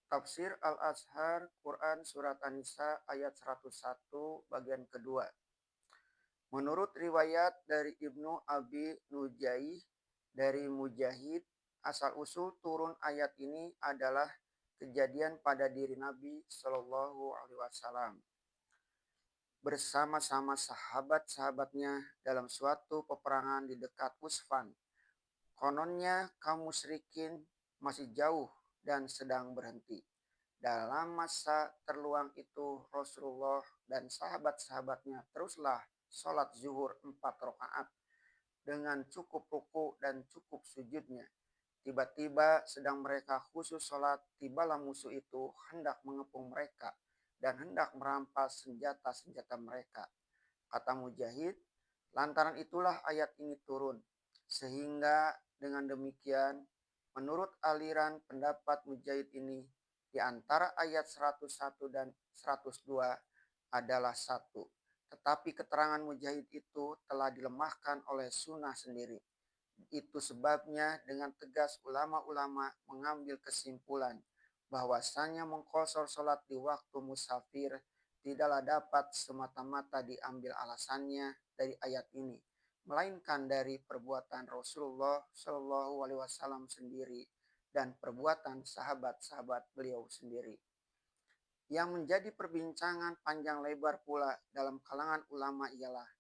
Tafsir Al-Azhar Quran Surat An-Nisa ayat 101 bagian kedua. Menurut riwayat dari Ibnu Abi Nujaih dari Mujahid, asal-usul turun ayat ini adalah kejadian pada diri Nabi Shallallahu Alaihi Wasallam bersama-sama sahabat-sahabatnya dalam suatu peperangan di dekat Usfan. Kononnya kaum musyrikin masih jauh dan sedang berhenti. Dalam masa terluang itu Rasulullah dan sahabat-sahabatnya teruslah sholat zuhur 4 rakaat dengan cukup ruku dan cukup sujudnya. Tiba-tiba sedang mereka khusus sholat, tibalah musuh itu hendak mengepung mereka dan hendak merampas senjata-senjata mereka. Kata Mujahid, lantaran itulah ayat ini turun. Sehingga dengan demikian, menurut aliran pendapat Mujahid ini, di antara ayat 101 dan 102 adalah satu. Tetapi keterangan Mujahid itu telah dilemahkan oleh sunnah sendiri. Itu sebabnya dengan tegas ulama-ulama mengambil kesimpulan bahwasanya mengqashar sholat di waktu musafir tidaklah dapat semata-mata diambil alasannya dari ayat ini, melainkan dari perbuatan Rasulullah Shallallahu Alaihi Wasallam sendiri dan perbuatan sahabat-sahabat beliau sendiri. Yang menjadi perbincangan panjang lebar pula dalam kalangan ulama ialah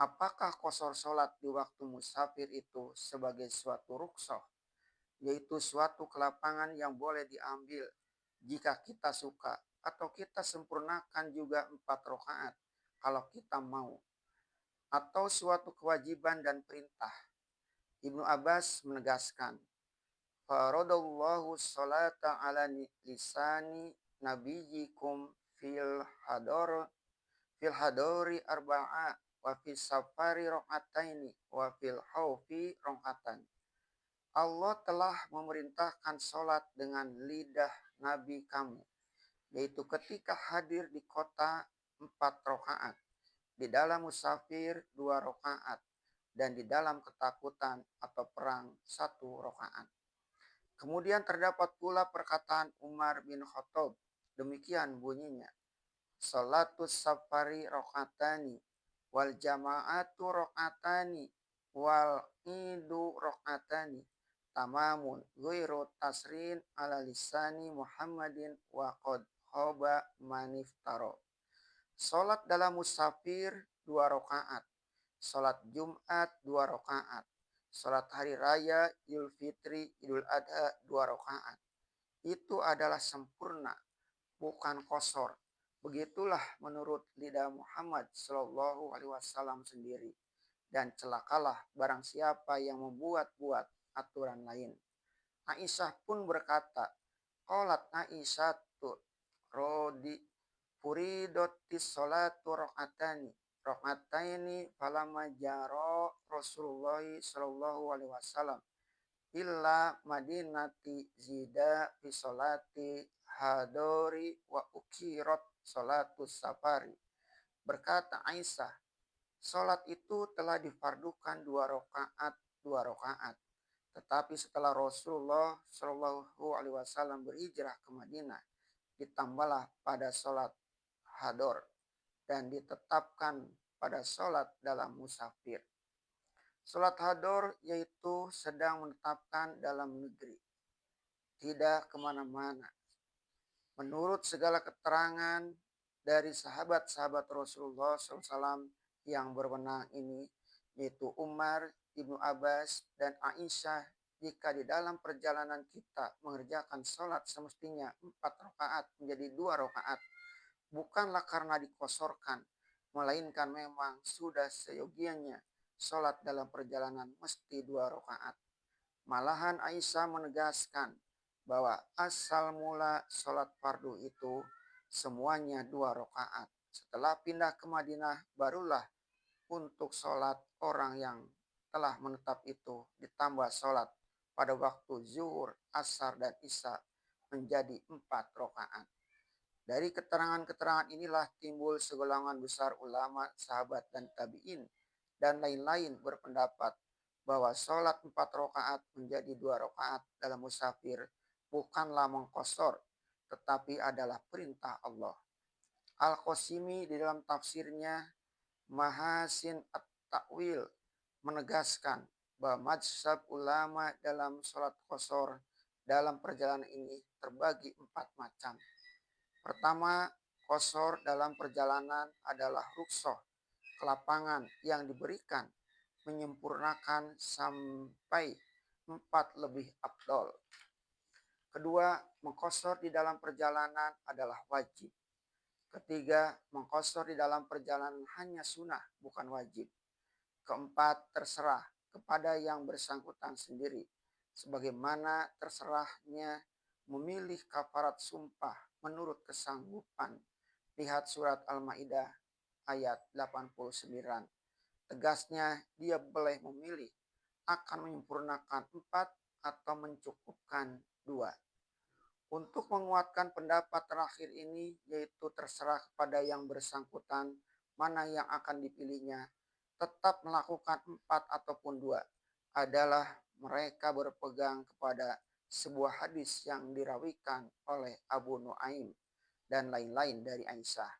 apakah qashar sholat di waktu musafir itu sebagai suatu rukhsah, yaitu suatu kelapangan yang boleh diambil jika kita suka, atau kita sempurnakan juga 4 rakaat kalau kita mau, atau suatu kewajiban dan perintah. Ibnu Abbas menegaskan, faradallahu sholata ala lisani nabiyikum fil hadori arba'a wa fil safari rakaataini wa fil khaufi rakaatan. Allah telah memerintahkan sholat dengan lidah Nabi kamu, yaitu ketika hadir di kota 4 rakaat, di dalam musafir 2 rakaat, dan di dalam ketakutan atau perang 1 rakaat. Kemudian terdapat pula perkataan Umar bin Khattab, demikian bunyinya, sholatus safari rakaatani, wal jama'atu rakaatani, wal idu rakaatani, tamamun ghairu tasrin ala lisani Muhammadin wa qad khaba maniftaro. Salat dalam musafir 2 rakaat, salat Jumat 2 rakaat, salat hari raya Idul Fitri Idul Adha 2 rakaat. Itu adalah sempurna, bukan qashar. Begitulah menurut lidah Muhammad Shallallahu Alaihi Wasallam sendiri. Dan celakalah barang siapa yang membuat-buat aturan lain. Aisyah pun berkata, qalat Aisyah tu rodi furidotis sholatu rakaataini falamma jaro Rasulullah sallallahu alaihi wasallam illa madinati zida fi sholati hadori wa ukirat sholatu safari. Berkata Aisyah, sholat itu telah difardukan 2 rakaat 2 rakaat. Tetapi setelah Rasulullah Shallallahu Alaihi Wasallam berhijrah ke Madinah, ditambahlah pada sholat hador dan ditetapkan pada sholat dalam musafir. Sholat hador yaitu sedang menetapkan dalam negeri, tidak kemana-mana. Menurut segala keterangan dari sahabat-sahabat Rasulullah SAW yang berwenang ini, yaitu Umar, Ibnu Abbas, dan Aisyah, jika di dalam perjalanan kita mengerjakan sholat semestinya 4 rakaat menjadi 2 rakaat, bukanlah karena dikosorkan, melainkan memang sudah seyogianya sholat dalam perjalanan mesti 2 rakaat. Malahan Aisyah menegaskan bahwa asal mula sholat fardu itu semuanya 2 rakaat. Setelah pindah ke Madinah, barulah untuk sholat orang yang telah menetap itu ditambah sholat pada waktu zuhur, asar, dan isya menjadi 4 rakaat. Dari keterangan-keterangan inilah timbul segolongan besar ulama, sahabat, dan tabi'in dan lain-lain berpendapat bahwa sholat 4 rakaat menjadi 2 rakaat dalam musafir bukanlah mengqashar, tetapi adalah perintah Allah. Al-Qasimi di dalam tafsirnya Mahasin At-Ta'wil menegaskan bahwa mazhab ulama dalam sholat qasar dalam perjalanan ini terbagi 4 macam. Pertama, qasar dalam perjalanan adalah rukhsah, kelapangan yang diberikan menyempurnakan sampai 4 lebih afdol. Kedua, mengqasar di dalam perjalanan adalah wajib. Ketiga, mengqasar di dalam perjalanan hanya sunnah, bukan wajib. Keempat, terserah kepada yang bersangkutan sendiri, sebagaimana terserahnya memilih kafarat sumpah menurut kesanggupan. Lihat surat Al-Maidah ayat 89. Tegasnya dia boleh memilih akan menyempurnakan 4 atau mencukupkan 2. Untuk menguatkan pendapat terakhir ini, yaitu terserah kepada yang bersangkutan mana yang akan dipilihnya, tetap melakukan 4 ataupun 2, adalah mereka berpegang kepada sebuah hadis yang dirawikan oleh Abu Nuaim dan lain-lain dari Aisyah,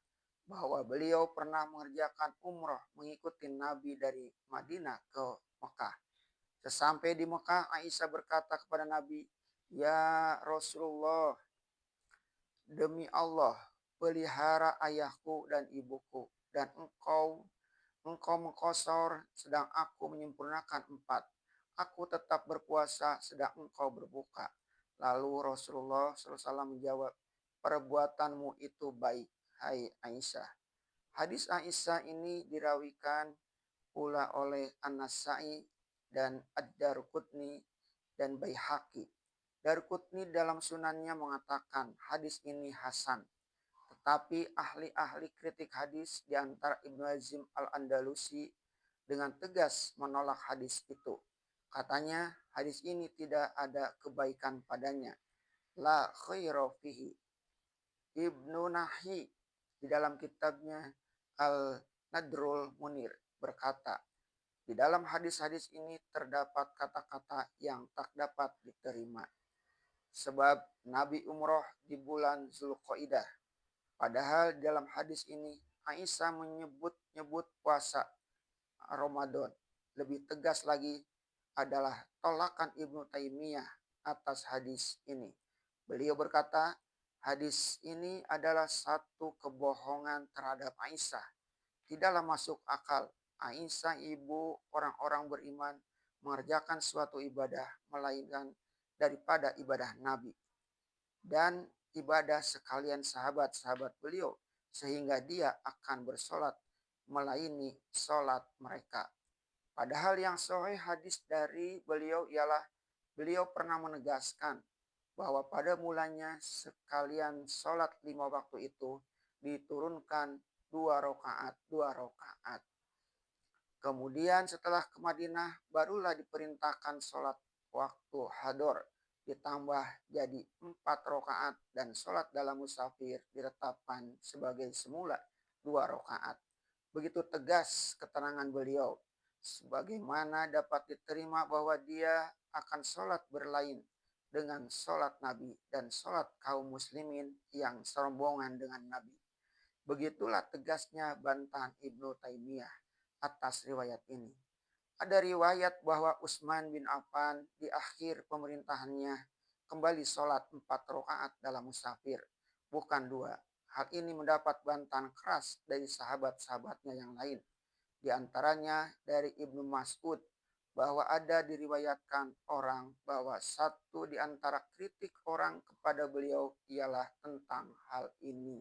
bahwa beliau pernah mengerjakan umroh mengikuti Nabi dari Madinah ke Mekah. Sesampai di Mekah, Aisyah berkata kepada Nabi, "Ya Rasulullah, demi Allah, pelihara ayahku dan ibuku, dan engkau mengqasar sedang aku menyempurnakan 4. Aku tetap berpuasa sedang engkau berbuka." Lalu Rasulullah SAW menjawab, "Perbuatanmu itu baik, hai Aisyah." Hadis Aisyah ini dirawikan pula oleh An-Nasa'i dan Ad-Darqutni dan Baihaqi. Darqutni dalam sunannya mengatakan hadis ini hasan. Tetapi ahli-ahli kritik hadis di antara Ibnu Hazm Al-Andalusi dengan tegas menolak hadis itu. Katanya hadis ini tidak ada kebaikan padanya. La khaira fihi. Ibnu Nahi di dalam kitabnya Al-Nadrul Munir berkata, di dalam hadis-hadis ini terdapat kata-kata yang tak dapat diterima. Sebab Nabi umroh di bulan Zulqaidah. Padahal dalam hadis ini Aisyah menyebut puasa Ramadan. Lebih tegas lagi adalah tolakan Ibnu Taimiyah atas hadis ini. Beliau berkata, hadis ini adalah satu kebohongan terhadap Aisyah. Tidaklah masuk akal Aisyah ibu orang-orang beriman mengerjakan suatu ibadah melainkan daripada ibadah Nabi dan ibadah sekalian sahabat-sahabat beliau, sehingga dia akan bersolat melayani solat mereka. Padahal yang sahih hadis dari beliau ialah beliau pernah menegaskan bahwa pada mulanya sekalian solat 5 waktu itu diturunkan 2 rakaat. Kemudian setelah ke Madinah barulah diperintahkan sholat waktu hador ditambah jadi 4 rakaat dan sholat dalam musafir ditetapkan sebagai semula 2 rakaat. Begitu tegas keterangan beliau, sebagaimana dapat diterima bahwa dia akan sholat berlain dengan sholat Nabi dan sholat kaum muslimin yang serombongan dengan Nabi. Begitulah tegasnya bantahan Ibnu Taimiyah atas riwayat ini. Ada riwayat bahwa Utsman bin Affan di akhir pemerintahannya kembali sholat 4 rakaat dalam musafir, bukan 2. Hal ini mendapat bantahan keras dari sahabat-sahabatnya yang lain. Di antaranya dari Ibnu Mas'ud bahwa ada diriwayatkan orang bahwa satu di antara kritik orang kepada beliau ialah tentang hal ini.